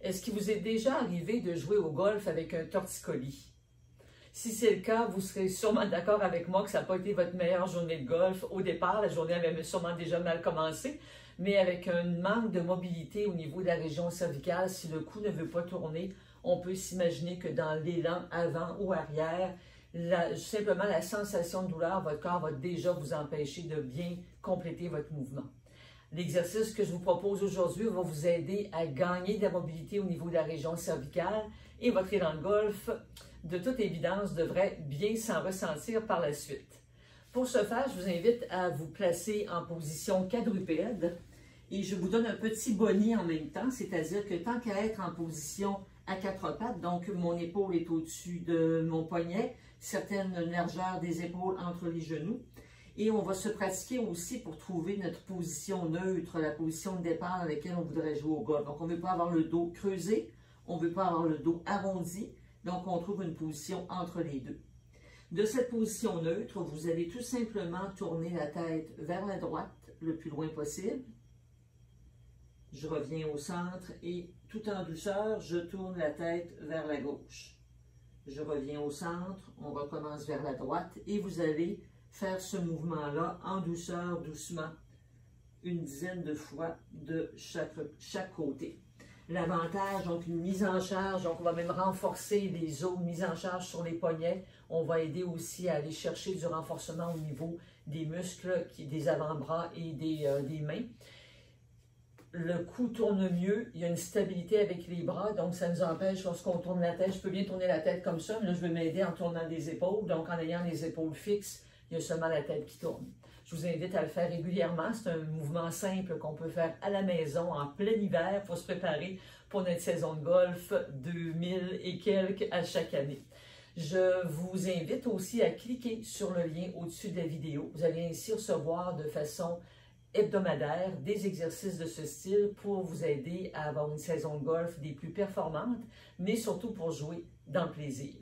Est-ce qu'il vous est déjà arrivé de jouer au golf avec un torticolis? Si c'est le cas, vous serez sûrement d'accord avec moi que ça n'a pas été votre meilleure journée de golf. Au départ, la journée avait sûrement déjà mal commencé, mais avec un manque de mobilité au niveau de la région cervicale, si le cou ne veut pas tourner, on peut s'imaginer que dans l'élan avant ou arrière, simplement la sensation de douleur, votre corps va déjà vous empêcher de bien compléter votre mouvement. L'exercice que je vous propose aujourd'hui va vous aider à gagner de la mobilité au niveau de la région cervicale et votre élan de golf, de toute évidence, devrait bien s'en ressentir par la suite. Pour ce faire, je vous invite à vous placer en position quadrupède et je vous donne un petit boni en même temps, c'est-à-dire que tant qu'à être en position à quatre pattes, donc mon épaule est au-dessus de mon poignet, certaines largeurs des épaules entre les genoux. Et on va se pratiquer aussi pour trouver notre position neutre, la position de départ dans laquelle on voudrait jouer au golf. Donc, on ne veut pas avoir le dos creusé, on ne veut pas avoir le dos arrondi. Donc, on trouve une position entre les deux. De cette position neutre, vous allez tout simplement tourner la tête vers la droite le plus loin possible. Je reviens au centre et tout en douceur, je tourne la tête vers la gauche. Je reviens au centre, on recommence vers la droite et vous allez faire ce mouvement-là en douceur, doucement, une dizaine de fois de chaque côté. L'avantage, donc une mise en charge, donc on va même renforcer les os, mise en charge sur les poignets. On va aider aussi à aller chercher du renforcement au niveau des muscles, des avant-bras et des mains. Le cou tourne mieux, il y a une stabilité avec les bras, donc ça nous empêche lorsqu'on tourne la tête. Je peux bien tourner la tête comme ça, mais là je vais m'aider en tournant les épaules, donc en ayant les épaules fixes, il y a seulement la tête qui tourne. Je vous invite à le faire régulièrement. C'est un mouvement simple qu'on peut faire à la maison en plein hiver pour se préparer pour notre saison de golf 2000 et quelques à chaque année. Je vous invite aussi à cliquer sur le lien au-dessus de la vidéo. Vous allez ainsi recevoir de façon hebdomadaire des exercices de ce style pour vous aider à avoir une saison de golf des plus performantes, mais surtout pour jouer dans le plaisir.